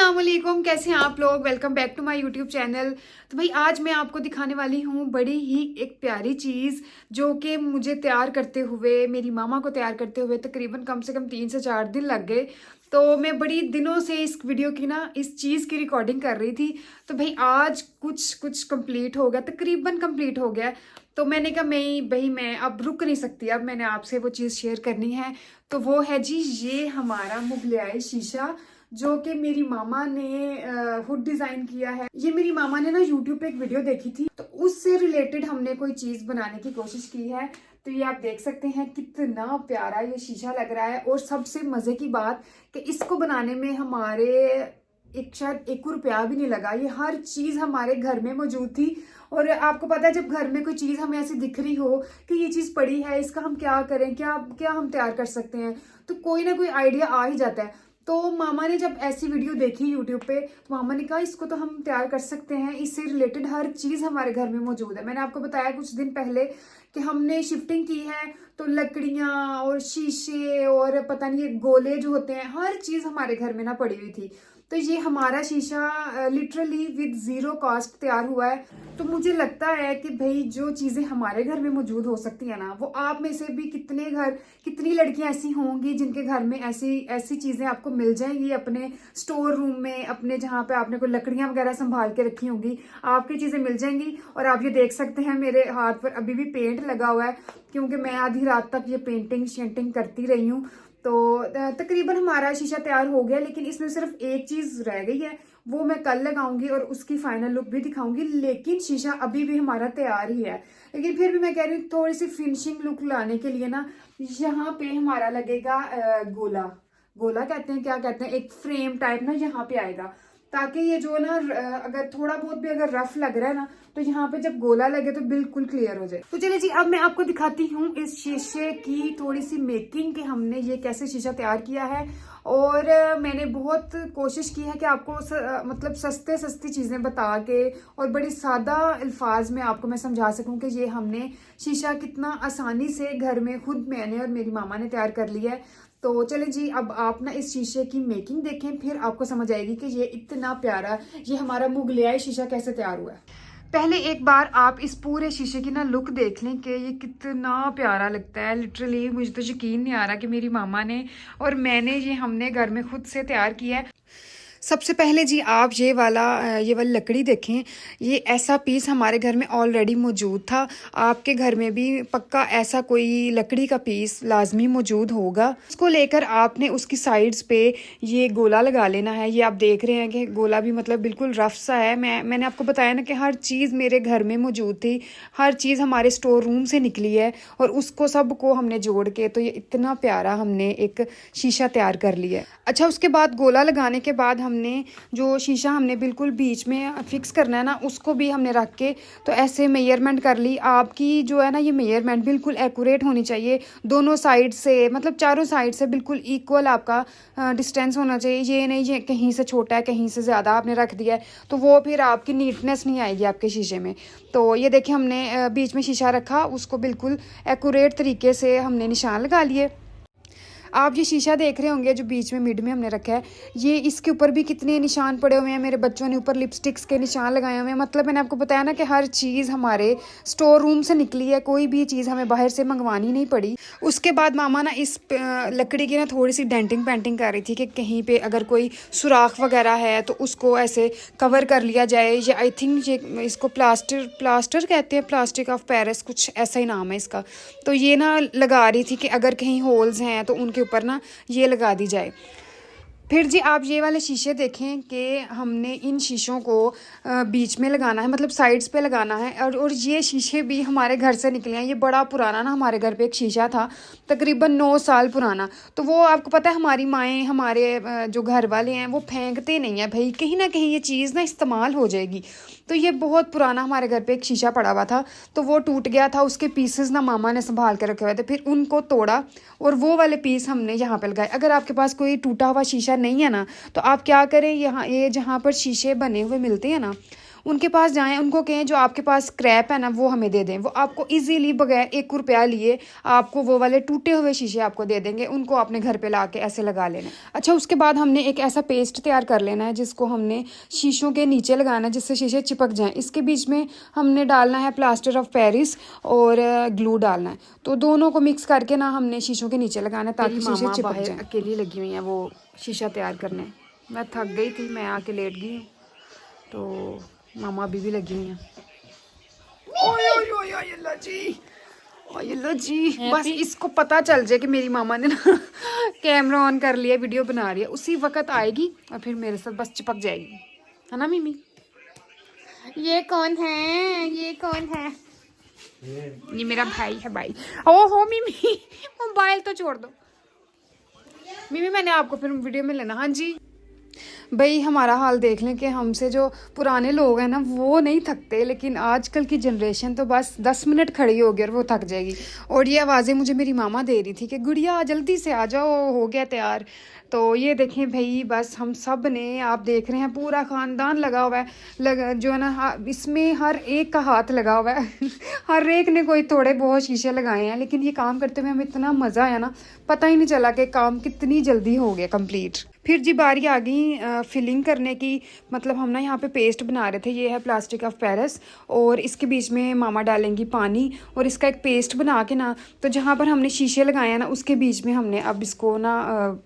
अस्सलामुअलैकुम, कैसे हैं आप लोग। Welcome back to my YouTube channel. तो भाई आज मैं आपको दिखाने वाली हूँ बड़ी ही एक प्यारी चीज़ जो कि मुझे तैयार करते हुए, मेरी मामा को तैयार करते हुए तकरीबन कम से कम 3 से 4 दिन लग गए। तो मैं बड़ी दिनों से इस वीडियो की ना, इस चीज़ की रिकॉर्डिंग कर रही थी। तो भाई आज कुछ कुछ कंप्लीट हो गया, तकरीबन कंप्लीट हो गया। तो मैंने कहा मैं अब रुक नहीं सकती, अब मैंने आपसे वो चीज़ शेयर करनी है। तो वो है जी, ये हमारा मुगलियाई शीशा जो कि मेरी मामा ने हुड डिजाइन किया है। ये मेरी मामा ने ना यूट्यूब पे एक वीडियो देखी थी, तो उससे रिलेटेड हमने कोई चीज बनाने की कोशिश की है। तो ये आप देख सकते हैं कितना प्यारा ये शीशा लग रहा है। और सबसे मजे की बात कि इसको बनाने में हमारे शायद 1 रुपया भी नहीं लगा। ये हर चीज हमारे घर में मौजूद थी। और आपको पता है, जब घर में कोई चीज हमें ऐसी दिख रही हो कि ये चीज पड़ी है, इसका हम क्या करें, क्या क्या हम तैयार कर सकते हैं, तो कोई ना कोई आइडिया आ ही जाता है। तो मामा ने जब ऐसी वीडियो देखी यूट्यूब पे, तो मामा ने कहा इसको तो हम तैयार कर सकते हैं, इससे रिलेटेड हर चीज हमारे घर में मौजूद है। मैंने आपको बताया कुछ दिन पहले कि हमने शिफ्टिंग की है, तो लकड़ियां और शीशे और पता नहीं ये गोले जो होते हैं, हर चीज हमारे घर में ना पड़ी हुई थी। तो ये हमारा शीशा लिटरली विद जीरो कॉस्ट तैयार हुआ है। तो मुझे लगता है कि भाई जो चीजें हमारे घर में मौजूद हो सकती है ना, वो आप में से भी कितनी लड़कियां ऐसी होंगी जिनके घर में ऐसी ऐसी चीजें आपको मिल जाएंगी अपने स्टोर रूम में, अपने जहाँ पे आपने कोई लकड़ियां वगैरह संभाल के रखी होंगी, आपकी चीजें मिल जाएंगी। और आप ये देख सकते हैं मेरे हाथ पर अभी भी पेंट लगा हुआ है, क्योंकि मैं आधी रात तक ये पेंटिंग शेंटिंग करती रही हूँ। तो तकरीबन हमारा शीशा तैयार हो गया, लेकिन इसमें सिर्फ एक चीज रह गई है, वो मैं कल लगाऊंगी और उसकी फाइनल लुक भी दिखाऊंगी। लेकिन शीशा अभी भी हमारा तैयार ही है। लेकिन फिर भी मैं कह रही हूँ थोड़ी सी फिनिशिंग लुक लाने के लिए ना, यहाँ पे हमारा लगेगा गोला। गोला कहते हैं, क्या कहते हैं, एक फ्रेम टाइप ना यहाँ पे आएगा, ताकि ये जो ना अगर थोड़ा बहुत भी अगर रफ लग रहा है ना, तो यहाँ पे जब गोला लगे तो बिल्कुल क्लियर हो जाए। तो चलिए जी, अब मैं आपको दिखाती हूँ इस शीशे की थोड़ी सी मेकिंग कि हमने ये कैसे शीशा तैयार किया है। और मैंने बहुत कोशिश की है कि आपको मतलब सस्ती चीज़ें बता के और बड़ी सादा अल्फाज में आपको मैं समझा सकूं कि ये हमने शीशा कितना आसानी से घर में खुद मैंने और मेरी मामा ने तैयार कर लिया है। तो चलें जी, अब आप ना इस शीशे की मेकिंग देखें, फिर आपको समझ आएगी कि ये इतना प्यारा, ये हमारा मुगलियाई शीशा कैसे तैयार हुआ है। पहले एक बार आप इस पूरे शीशे की ना लुक देख लें कि ये कितना प्यारा लगता है। लिटरली मुझे तो यकीन नहीं आ रहा कि मेरी मामा ने और मैंने ये हमने घर में खुद से तैयार किया है। सबसे पहले जी आप ये वाली लकड़ी देखें। ये ऐसा पीस हमारे घर में ऑलरेडी मौजूद था। आपके घर में भी पक्का ऐसा कोई लकड़ी का पीस लाजमी मौजूद होगा। उसको लेकर आपने उसकी साइड्स पे ये गोला लगा लेना है। ये आप देख रहे हैं कि गोला भी मतलब बिल्कुल रफ सा है। मैंने आपको बताया ना कि हर चीज़ मेरे घर में मौजूद थी, हर चीज़ हमारे स्टोर रूम से निकली है और उसको सबको हमने जोड़ के तो ये इतना प्यारा हमने एक शीशा तैयार कर लिया है। अच्छा, उसके बाद गोला लगाने के बाद हमने जो शीशा हमने बिल्कुल बीच में फिक्स करना है ना, उसको भी हमने रख के तो ऐसे मेजरमेंट कर ली। आपकी जो है ना ये मेजरमेंट बिल्कुल एक्यूरेट होनी चाहिए, दोनों साइड से मतलब चारों साइड से बिल्कुल इक्वल आपका डिस्टेंस होना चाहिए। ये नहीं ये कहीं से छोटा है कहीं से ज़्यादा आपने रख दिया है, तो वो फिर आपकी नीटनेस नहीं आएगी आपके शीशे में। तो ये देखिए हमने बीच में शीशा रखा, उसको बिल्कुल एक्यूरेट तरीके से हमने निशान लगा लिए। आप ये शीशा देख रहे होंगे जो बीच में मिड में हमने रखा है, ये इसके ऊपर भी कितने निशान पड़े हुए हैं। मेरे बच्चों ने ऊपर लिपस्टिक्स के निशान लगाए हुए हैं। मतलब मैंने आपको बताया ना कि हर चीज़ हमारे स्टोर रूम से निकली है, कोई भी चीज़ हमें बाहर से मंगवानी नहीं पड़ी। उसके बाद मामा ना इस लकड़ी की ना थोड़ी सी डेंटिंग पेंटिंग कर रही थी कि कहीं पे अगर कोई सुराख वगैरह है तो उसको ऐसे कवर कर लिया जाए। ये आई थिंक ये इसको प्लास्टर कहते हैं, प्लास्टिक ऑफ पेरिस कुछ ऐसा ही नाम है इसका। तो ये ना लगा रही थी कि अगर कहीं होल्स हैं तो उनके ऊपर ना ये लगा दी जाए। फिर जी आप ये वाले शीशे देखें कि हमने इन शीशों को बीच में लगाना है, मतलब साइड्स पे लगाना है। और ये शीशे भी हमारे घर से निकले हैं। ये बड़ा पुराना ना हमारे घर पे एक शीशा था, तकरीबन 9 साल पुराना। तो वो आपको पता है हमारी माएँ हमारे जो घर वाले हैं वो फेंकते नहीं है भाई, कहीं ना कहीं ये चीज़ ना इस्तेमाल हो जाएगी। तो ये बहुत पुराना हमारे घर पे एक शीशा पड़ा हुआ था, तो वो टूट गया था। उसके पीसेस ना मामा ने संभाल के रखे हुए थे, फिर उनको तोड़ा और वो वाले पीस हमने यहाँ पे लगाए। अगर आपके पास कोई टूटा हुआ शीशा नहीं है ना, तो आप क्या करें, यहाँ ये जहाँ पर शीशे बने हुए मिलते हैं ना, उनके पास जाएं, उनको कहें जो आपके पास स्क्रैप है ना वो हमें दे दें। वो आपको इजीली बगैर 1 रुपया लिए आपको वो वाले टूटे हुए शीशे आपको दे देंगे, उनको अपने घर पे ला के ऐसे लगा लेना। अच्छा, उसके बाद हमने एक ऐसा पेस्ट तैयार कर लेना है जिसको हमने शीशों के नीचे लगाना है जिससे शीशे चिपक जाएँ। इसके बीच में हमने डालना है प्लास्टर ऑफ पेरिस और ग्लू डालना है। तो दोनों को मिक्स करके ना हमने शीशों के नीचे लगाना है ताकि शीशे चिपक जाएं। अकेली लगी हुई हैं वो शीशा तैयार करने। मैं थक गई थी, मैं आके लेट गई हूँ, तो मामा अभी भी लगी हुई हैं। ओए ओए ओए ओए अल्लाह जी, ओए अल्लाह जी। बस इसको पता चल जाए कि मेरी मामा ने ना कैमरा ऑन कर लिया, वीडियो बना रही है, उसी वक्त आएगी और फिर मेरे साथ बस चिपक जाएगी, है ना मिमी? ये कौन है? ये कौन है? ये मेरा भाई है भाई। ओहो मिमी, मोबाइल तो छोड़ दो मिमी, मैंने आपको फिर वीडियो में लेना। हाँ जी भाई, हमारा हाल देख लें कि हमसे जो पुराने लोग हैं ना वो नहीं थकते, लेकिन आजकल की जनरेशन तो बस 10 मिनट खड़ी होगी और वो थक जाएगी। और ये आवाज़ें मुझे मेरी मामा दे रही थी कि गुड़िया जल्दी से आ जाओ, हो गया तैयार। तो ये देखें भाई, बस हम सब ने, आप देख रहे हैं पूरा ख़ानदान लगा हुआ है, जो है ना इसमें हर एक का हाथ लगा हुआ है हर एक ने कोई थोड़े बहुत शीशे लगाए हैं, लेकिन ये काम करते हुए हमें इतना मज़ा आया ना, पता ही नहीं चला कि काम कितनी जल्दी हो गया कंप्लीट। फिर जी बारी आ गई फिलिंग करने की। मतलब हम ना यहाँ पे पेस्ट बना रहे थे, ये है प्लास्टिक ऑफ पेरिस और इसके बीच में मामा डालेंगी पानी और इसका एक पेस्ट बना के ना, तो जहाँ पर हमने शीशे लगाए हैं ना उसके बीच में हमने अब इसको ना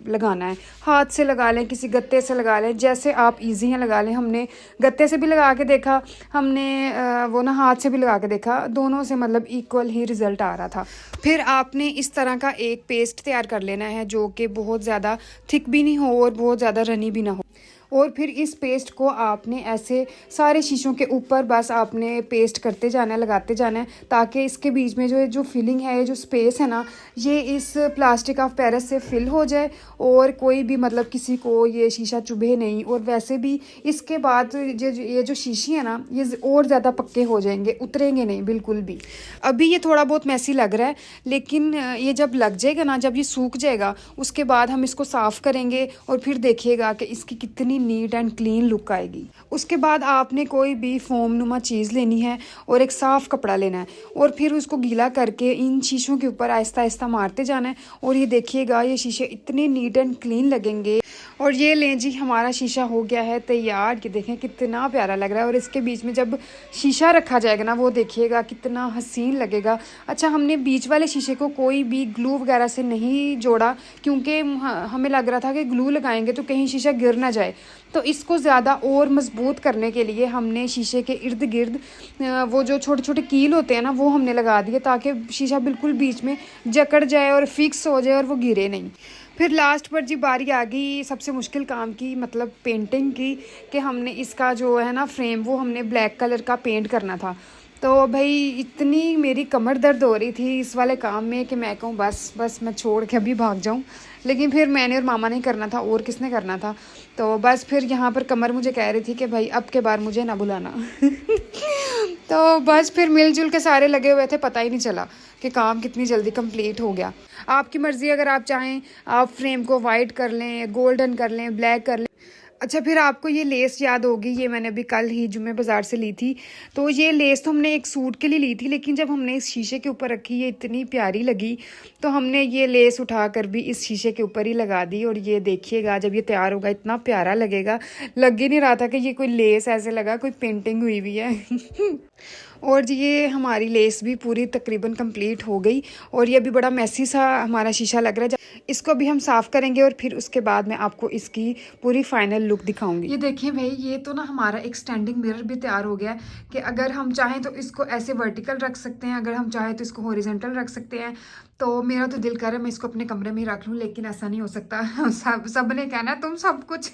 लगाना है। हाथ से लगा लें, किसी गत्ते से लगा लें, जैसे आप ईजी हैं लगा लें। हमने गत्ते से भी लगा के देखा, हमने वो ना हाथ से भी लगा के देखा, दोनों से मतलब इक्वल ही रिज़ल्ट आ रहा था। फिर आपने इस तरह का एक पेस्ट तैयार कर लेना है जो कि बहुत ज़्यादा थिक भी नहीं हो और बहुत ज़्यादा रनी भी ना हो। और फिर इस पेस्ट को आपने ऐसे सारे शीशों के ऊपर बस आपने पेस्ट करते जाना है, लगाते जाना है, ताकि इसके बीच में जो फिलिंग है, जो स्पेस है ना, ये इस प्लास्टिक ऑफ पेरिस से फिल हो जाए और कोई भी मतलब किसी को ये शीशा चुभे नहीं। और वैसे भी इसके बाद ये जो शीशी है ना, ये और ज़्यादा पक्के हो जाएंगे, उतरेंगे नहीं बिल्कुल भी। अभी ये थोड़ा बहुत मैसी लग रहा है, लेकिन ये जब लग जाएगा ना, जब ये सूख जाएगा, उसके बाद हम इसको साफ़ करेंगे और फिर देखिएगा कि इसकी कितनी नीट एंड क्लीन लुक आएगी। उसके बाद आपने कोई भी फोम नुमा चीज़ लेनी है और एक साफ़ कपड़ा लेना है और फिर उसको गीला करके इन शीशों के ऊपर आहिस्ता आहिस्ता मारते जाना है और ये देखिएगा ये शीशे इतने नीट एंड क्लीन लगेंगे। और ये लें जी, हमारा शीशा हो गया है तैयार। ये देखें कितना प्यारा लग रहा है और इसके बीच में जब शीशा रखा जाएगा ना, वो देखिएगा कितना हसीन लगेगा। अच्छा, हमने बीच वाले शीशे को कोई भी ग्लू वगैरह से नहीं जोड़ा, क्योंकि हमें लग रहा था कि ग्लू लगाएंगे तो कहीं शीशा गिर ना जाए। तो इसको ज़्यादा और मजबूत करने के लिए हमने शीशे के इर्द गिर्द वो जो छोटे छोटे कील होते हैं ना, वो हमने लगा दिए ताकि शीशा बिल्कुल बीच में जकड़ जाए और फिक्स हो जाए और वो गिरे नहीं। फिर लास्ट पर जी बारी आ गई सबसे मुश्किल काम की, मतलब पेंटिंग की, कि हमने इसका जो है ना फ्रेम, वो हमने ब्लैक कलर का पेंट करना था। तो भाई इतनी मेरी कमर दर्द हो रही थी इस वाले काम में कि मैं कहूँ बस मैं छोड़ के अभी भाग जाऊँ, लेकिन फिर मैंने और मामा ने करना था, और किसने करना था। तो बस फिर यहाँ पर कमर मुझे कह रही थी कि भाई अब के बार मुझे ना बुलाना तो बस फिर मिलजुल के सारे लगे हुए थे, पता ही नहीं चला कि काम कितनी जल्दी कंप्लीट हो गया। आपकी मर्ज़ी, अगर आप चाहें आप फ्रेम को वाइट कर लें, गोल्डन कर लें, ब्लैक कर लें। अच्छा, फिर आपको ये लेस याद होगी, ये मैंने अभी कल ही जुम्मे बाज़ार से ली थी। तो ये लेस तो हमने एक सूट के लिए ली थी, लेकिन जब हमने इस शीशे के ऊपर रखी ये इतनी प्यारी लगी, तो हमने ये लेस उठाकर भी इस शीशे के ऊपर ही लगा दी। और ये देखिएगा जब ये तैयार होगा इतना प्यारा लगेगा, लग ही नहीं रहा था कि ये कोई लेस, ऐसे लगा कोई पेंटिंग हुई हुई है और ये हमारी लेस भी पूरी तकरीबन कंप्लीट हो गई और ये अभी बड़ा मैसी सा हमारा शीशा लग रहा है। इसको भी हम साफ़ करेंगे और फिर उसके बाद मैं आपको इसकी पूरी फाइनल लुक दिखाऊंगी। ये देखिए भाई, ये तो ना हमारा एक स्टैंडिंग मिरर भी तैयार हो गया है कि अगर हम चाहें तो इसको ऐसे वर्टिकल रख सकते हैं, अगर हम चाहें तो इसको हॉरिजॉन्टल रख सकते हैं। तो मेरा तो दिल कर रहा है मैं इसको अपने कमरे में ही रख लूँ, लेकिन ऐसा नहीं हो सकता सब ने कहना तुम सब कुछ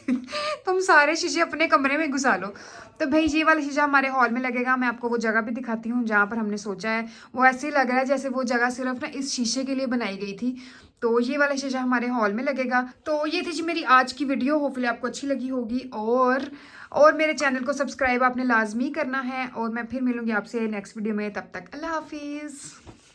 तुम सारे शीशे अपने कमरे में घुसा लो। तो भाई ये वाला शीशा हमारे हॉल में लगेगा। मैं आपको वो जगह भी दिखाती हूँ जहाँ पर हमने सोचा है। वो ऐसे ही लग रहा है जैसे वो जगह सिर्फ ना इस शीशे के लिए बनाई गई थी। तो ये वाला शीशा हमारे हॉल में लगेगा। तो ये थी जी मेरी आज की वीडियो, होपफुली आपको अच्छी लगी होगी। और मेरे चैनल को सब्सक्राइब आपने लाजमी करना है और मैं फिर मिलूंगी आपसे नेक्स्ट वीडियो में। तब तक अल्लाह हाफिज़।